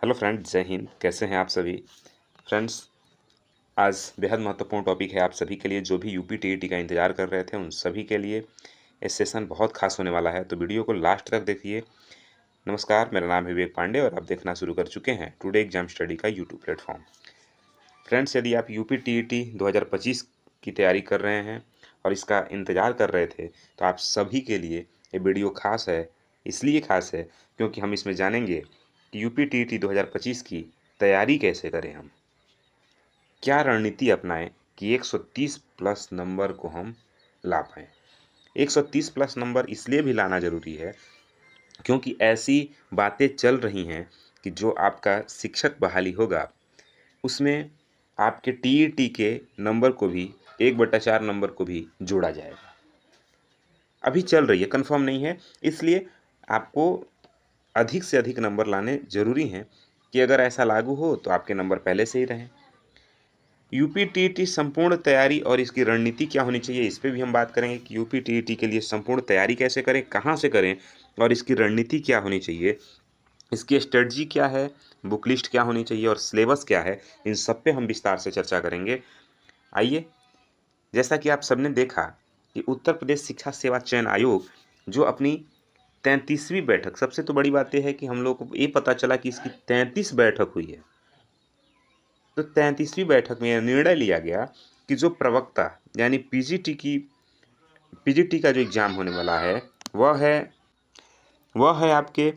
Hello friends, जय हिंद। कैसे हैं आप सभी फ्रेंड्स? आज बेहद महत्वपूर्ण टॉपिक है आप सभी के लिए। जो भी यूपी टीईटी का इंतज़ार कर रहे थे उन सभी के लिए ये सेशन बहुत खास होने वाला है, तो वीडियो को लास्ट तक देखिए। नमस्कार, मेरा नाम है विवेक पांडे और आप देखना शुरू कर चुके हैं टुडे एग्जाम स्टडी का यूट्यूब प्लेटफॉर्म। फ्रेंड्स, यदि आप यूपी टीईटी 2025 की तैयारी कर रहे हैं और इसका इंतज़ार कर रहे थे तो आप सभी के लिए ये वीडियो खास है। इसलिए खास है क्योंकि हम इसमें जानेंगे कि यूपी टीईटी 2025 की तैयारी कैसे करें, हम क्या रणनीति अपनाएं कि 130 प्लस नंबर को हम ला पाएँ। 130 प्लस नंबर इसलिए भी लाना ज़रूरी है क्योंकि ऐसी बातें चल रही हैं कि जो आपका शिक्षक बहाली होगा उसमें आपके टीईटी के नंबर को भी 1/4 नंबर को भी जोड़ा जाएगा। अभी चल रही है, कंफर्म नहीं है, इसलिए आपको अधिक से अधिक नंबर लाने ज़रूरी हैं कि अगर ऐसा लागू हो तो आपके नंबर पहले से ही रहें। यूपी टीईटी संपूर्ण तैयारी और इसकी रणनीति क्या होनी चाहिए, इस पे भी हम बात करेंगे कि यूपी टीईटी के लिए संपूर्ण तैयारी कैसे करें, कहाँ से करें और इसकी रणनीति क्या होनी चाहिए, इसकी स्ट्रेटजी क्या है, बुक लिस्ट क्या होनी चाहिए और सिलेबस क्या है। इन सब पे हम विस्तार से चर्चा करेंगे। आइए, जैसा कि आप सबने देखा कि उत्तर प्रदेश शिक्षा सेवा चयन आयोग जो अपनी 33वीं बैठक, सबसे तो बड़ी बात यह है कि हम लोग को ये पता चला कि इसकी 33 बैठक हुई है। तो 33वीं बैठक में यह निर्णय लिया गया कि जो प्रवक्ता यानी पीजीटी का जो एग्ज़ाम होने वाला है वह है आपके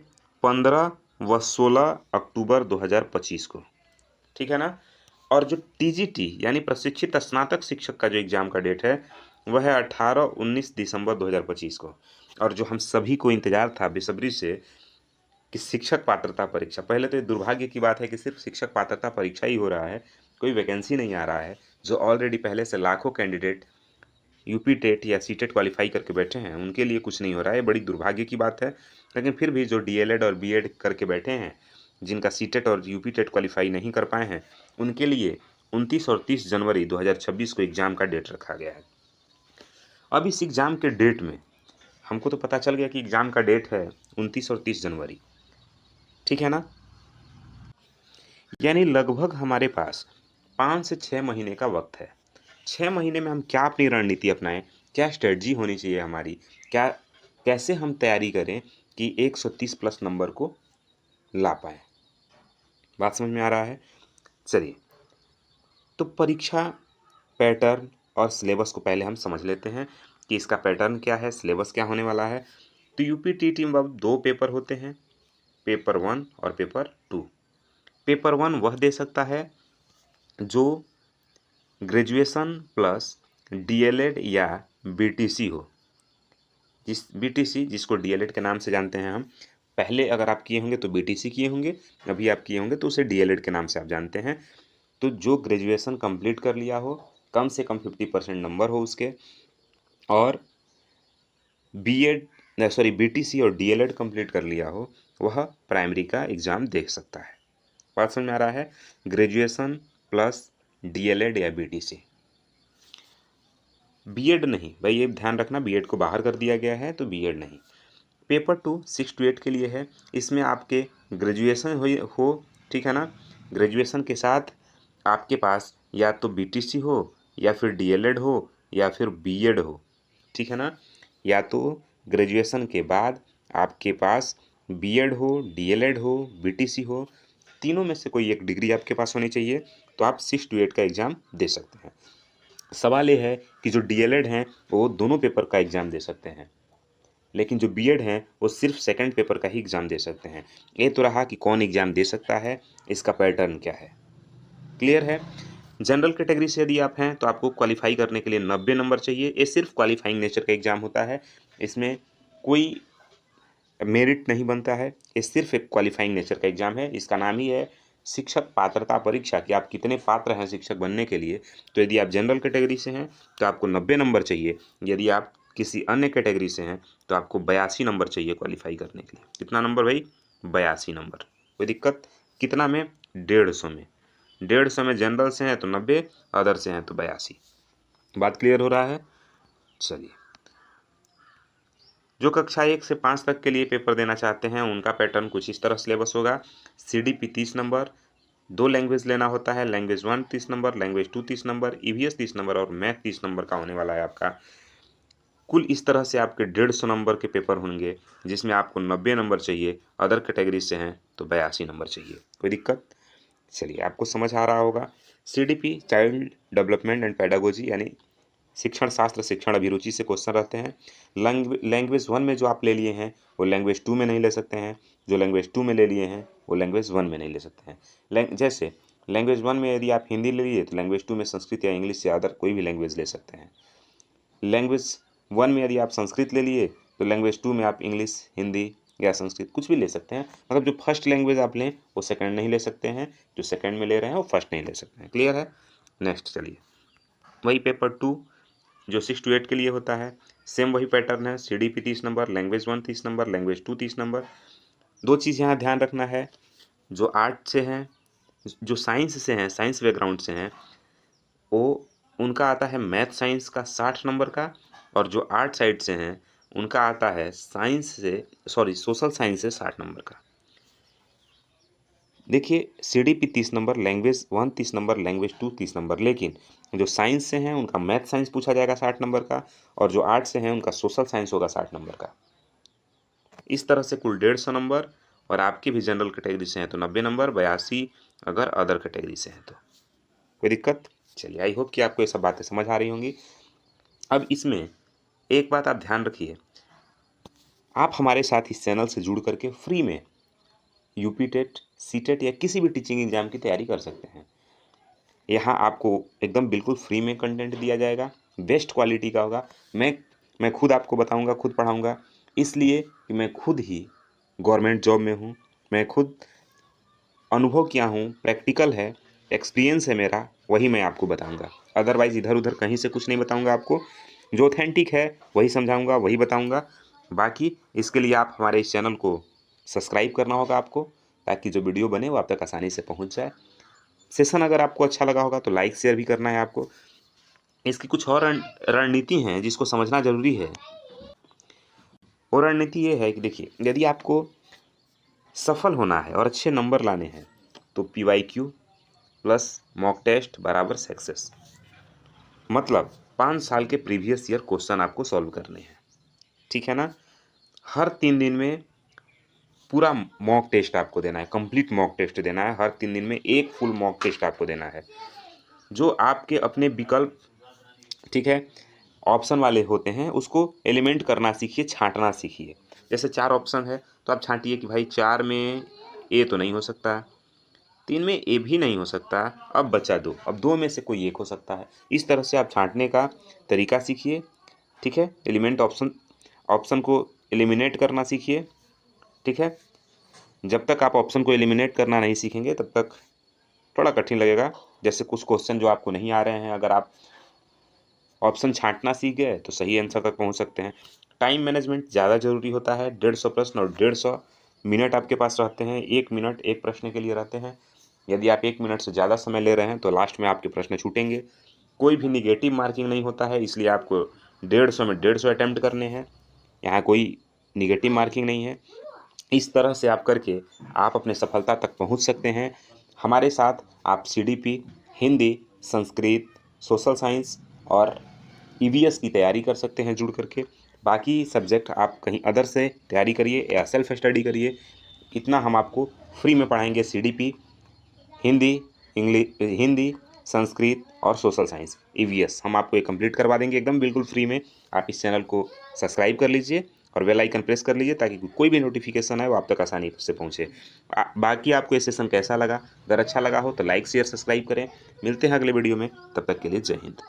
15 व 16 अक्टूबर 2025 को, ठीक है ना। और जो टीजीटी यानी प्रशिक्षित स्नातक शिक्षक का जो एग्ज़ाम का डेट है वह है 18-19 दिसंबर 2025 को। और जो हम सभी को इंतज़ार था बेसब्री से कि शिक्षक पात्रता परीक्षा, पहले तो ये दुर्भाग्य की बात है कि सिर्फ शिक्षक पात्रता परीक्षा ही हो रहा है, कोई वैकेंसी नहीं आ रहा है। जो ऑलरेडी पहले से लाखों कैंडिडेट यूपी टेट या सीटेट क्वालिफाई करके बैठे हैं उनके लिए कुछ नहीं हो रहा है, बड़ी दुर्भाग्य की बात है। लेकिन फिर भी जो डीएलएड और बीएड करके बैठे हैं, जिनका सीटेट और यूपी टेट क्वालिफाई नहीं कर पाए हैं, उनके लिए 29 और 30 जनवरी 2026 को एग्ज़ाम का डेट रखा गया है। अब इस एग्ज़ाम के डेट में हमको तो पता चल गया कि एग्ज़ाम का डेट है 29 और 30 जनवरी, ठीक है ना। यानी लगभग हमारे पास 5 से 6 महीने का वक्त है। 6 महीने में हम क्या अपनी रणनीति अपनाएं, क्या स्ट्रेटजी होनी चाहिए हमारी, क्या कैसे हम तैयारी करें कि 130 प्लस नंबर को ला पाएँ। बात समझ में आ रहा है? चलिए, तो परीक्षा पैटर्न और सिलेबस को पहले हम समझ लेते हैं कि इसका पैटर्न क्या है, सिलेबस क्या होने वाला है। तो यूपी टीईटी में अब 2 पेपर होते हैं, पेपर 1 और पेपर 2। पेपर 1 वह दे सकता है जो ग्रेजुएशन प्लस डीएलएड या बीटीसी हो। बीटीसी जिसको डीएलएड के नाम से जानते हैं हम, पहले अगर आप किए होंगे तो बीटीसी किए होंगे, अभी आप किए होंगे तो उसे डीएलएड के नाम से आप जानते हैं। तो जो ग्रेजुएशन कंप्लीट कर लिया हो, कम से कम 50% नंबर हो उसके, और बीटीसी और डीएलएड कंप्लीट कर लिया हो, वह प्राइमरी का एग्ज़ाम दे सकता है। बात समझ में आ रहा है? ग्रेजुएशन प्लस डीएलएड या बीटीसी। बीएड नहीं भाई, ये ध्यान रखना, बीएड को बाहर कर दिया गया है, तो बीएड नहीं। पेपर 2 6 to 8 के लिए है। इसमें आपके ग्रेजुएशन हो, ठीक है ना। ग्रेजुएशन के साथ आपके पास या तो बीटीसी हो या फिर डीएलएड हो या फिर बीएड हो, ठीक है ना। या तो ग्रेजुएशन के बाद आपके पास बीएड हो, डीएलएड हो, बीटीसी हो, तीनों में से कोई एक डिग्री आपके पास होनी चाहिए, तो आप 6 to 8 का एग्ज़ाम दे सकते हैं। सवाल ये है कि जो डीएलएड हैं वो दोनों पेपर का एग्ज़ाम दे सकते हैं, लेकिन जो बीएड हैं वो सिर्फ सेकंड पेपर का ही एग्ज़ाम दे सकते हैं। ये तो रहा कि कौन एग्ज़ाम दे सकता है, इसका पैटर्न क्या है, क्लियर है। जनरल कैटेगरी से यदि आप हैं तो आपको क्वालिफाई करने के लिए 90 नंबर चाहिए। ये सिर्फ क्वालिफाइंग नेचर का एग्ज़ाम होता है, इसमें कोई मेरिट नहीं बनता है, ये सिर्फ एक क्वालिफाइंग नेचर का एग्ज़ाम है। इसका नाम ही है शिक्षक पात्रता परीक्षा कि आप कितने पात्र हैं शिक्षक बनने के लिए। तो यदि आप जनरल कैटेगरी से हैं तो आपको 90 नंबर चाहिए, यदि आप किसी अन्य कैटेगरी से हैं तो आपको 82 नंबर चाहिए क्वालिफाई करने के लिए। कितना नंबर भाई? 82 नंबर। कोई दिक्कत? कितना में? 150 में। 150 में जनरल से हैं तो 90, अदर से हैं तो 82। बात क्लियर हो रहा है? चलिए, जो कक्षा 1 से 5 तक के लिए पेपर देना चाहते हैं उनका पैटर्न कुछ इस तरह सिलेबस होगा। CDP 30 नंबर, 2 लैंग्वेज लेना होता है, language 1 30 number, language 2 30 number, EVS 30 number और मैथ 30 नंबर का होने वाला है आपका। कुल इस तरह से आपके 150 नंबर के पेपर होंगे, जिसमें आपको 90 नंबर चाहिए, अदर कैटेगरी से हैं तो 82 नंबर चाहिए। कोई दिक्कत? चलिए, आपको समझ आ रहा होगा। CDP child development and pedagogy यानी शिक्षण शास्त्र, शिक्षण अभिरुचि से क्वेश्चन रहते हैं। लैंग्वेज 1 में जो आप ले लिए हैं वो लैंग्वेज 2 में नहीं ले सकते हैं, जो लैंग्वेज 2 में ले लिए हैं वो लैंग्वेज 1 में नहीं ले सकते हैं। जैसे लैंग्वेज 1 में यदि आप हिंदी ले लिए तो लैंग्वेज 2 में संस्कृत या इंग्लिश या अदर कोई भी लैंग्वेज ले सकते हैं। लैंग्वेज 1 में यदि आप संस्कृत ले लिए तो लैंग्वेज 2 में आप इंग्लिश, हिंदी या संस्कृत कुछ भी ले सकते हैं। मतलब जो फर्स्ट लैंग्वेज आप लें वो सेकंड नहीं ले सकते हैं, जो सेकंड में ले रहे हैं वो फर्स्ट नहीं ले सकते हैं। क्लियर है? नेक्स्ट चलिए, वही पेपर 2 जो 6 to 8 के लिए होता है, सेम वही पैटर्न है। CDP 30 number, language 1 30 number, language 2 30 number. दो चीज़ यहाँ ध्यान रखना है, जो आर्ट से हैं, जो साइंस से हैं, साइंस बैकग्राउंड से हैं, वो उनका आता है मैथ साइंस का 60 नंबर का, और जो आर्ट साइड से हैं उनका आता है सोशल साइंस से 60 नंबर का। देखिए, CDP 30 number, language 1 30 number, language 2 30 number, लेकिन जो साइंस से हैं उनका मैथ साइंस पूछा जाएगा 60 नंबर का, और जो आर्ट से हैं उनका सोशल साइंस होगा 60 नंबर का। इस तरह से कुल 150 नंबर, और आपकी भी जनरल कैटेगरी से हैं तो 90 नंबर, 82 अगर अदर कैटेगरी से हैं तो। कोई दिक्कत? चलिए, आई होप कि आपको ये सब बातें समझ आ रही होंगी। अब इसमें एक बात आप ध्यान रखिए, आप हमारे साथ इस चैनल से जुड़ करके फ्री में UP टेट, CTET या किसी भी टीचिंग एग्जाम की तैयारी कर सकते हैं। यहाँ आपको एकदम बिल्कुल फ्री में कंटेंट दिया जाएगा, बेस्ट क्वालिटी का होगा। मैं खुद आपको बताऊंगा, खुद पढ़ाऊंगा, इसलिए कि मैं खुद ही गवर्नमेंट जॉब में हूँ, मैं खुद अनुभव किया हूँ, प्रैक्टिकल है, एक्सपीरियंस है मेरा, वही मैं आपको बताऊंगा। अदरवाइज़ इधर उधर कहीं से कुछ नहीं बताऊंगा आपको। जो ऑथेंटिक है वही समझाऊंगा, वही बताऊंगा। बाकी इसके लिए आप हमारे इस चैनल को सब्सक्राइब करना होगा आपको, ताकि जो वीडियो बने वो आप तक आसानी से पहुँच जाए। सेशन अगर आपको अच्छा लगा होगा तो लाइक शेयर भी करना है आपको। इसकी कुछ और रणनीति हैं जिसको समझना ज़रूरी है। और रणनीति ये है कि देखिए, यदि आपको सफल होना है और अच्छे नंबर लाने हैं तो PYQ प्लस मॉक टेस्ट बराबर सक्सेस। मतलब 5 साल के प्रीवियस ईयर क्वेश्चन आपको सॉल्व करने हैं, ठीक है ना। हर 3 दिन में पूरा मॉक टेस्ट आपको देना है, कंप्लीट मॉक टेस्ट देना है। हर 3 दिन में एक फुल मॉक टेस्ट आपको देना है, जो आपके अपने विकल्प, ठीक है, ऑप्शन वाले होते हैं, उसको एलिमेंट करना सीखिए, छांटना सीखिए। जैसे 4 ऑप्शन है तो आप छांटिए कि भाई 4 में ए तो नहीं हो सकता, 3 में ए भी नहीं हो सकता, अब बचा 2, अब 2 में से कोई एक हो सकता है। इस तरह से आप छांटने का तरीका सीखिए, ठीक है। एलिमेंट ऑप्शन को एलिमिनेट करना सीखिए, ठीक है। जब तक आप ऑप्शन को एलिमिनेट करना नहीं सीखेंगे तब तक थोड़ा कठिन लगेगा। जैसे कुछ क्वेश्चन जो आपको नहीं आ रहे हैं, अगर आप ऑप्शन छांटना सीख गए तो सही आंसर तक पहुंच सकते हैं। टाइम मैनेजमेंट ज़्यादा ज़रूरी होता है। 150 प्रश्न और 150 मिनट आपके पास रहते हैं, 1 मिनट एक प्रश्न के लिए रहते हैं। यदि आप 1 मिनट से ज़्यादा समय ले रहे हैं तो लास्ट में आपके प्रश्न छूटेंगे। कोई भी निगेटिव मार्किंग नहीं होता है, इसलिए आपको 150 में 150 अटैम्प्ट करने हैं, यहाँ कोई निगेटिव मार्किंग नहीं है। इस तरह से आप करके आप अपने सफलता तक पहुँच सकते हैं। हमारे साथ आप CDP, Hindi, Sanskrit, social science और EVS की तैयारी कर सकते हैं जुड़ करके। बाकी सब्जेक्ट आप कहीं अदर से तैयारी करिए या सेल्फ स्टडी करिए। इतना हम आपको फ्री में पढ़ाएंगे। CDP, हिंदी, हिंदी, संस्कृत और सोशल साइंस, EVS हम आपको ये कंप्लीट करवा देंगे एकदम बिल्कुल फ्री में। आप इस चैनल को सब्सक्राइब कर लीजिए और बेल आइकन प्रेस कर लीजिए, ताकि कोई भी नोटिफिकेशन है वो आप तक आसानी से पहुंचे। बाकी आपको ये सेशन कैसा लगा? अगर अच्छा लगा हो तो लाइक शेयर सब्सक्राइब करें। मिलते हैं अगले वीडियो में, तब तक के लिए जय हिंद।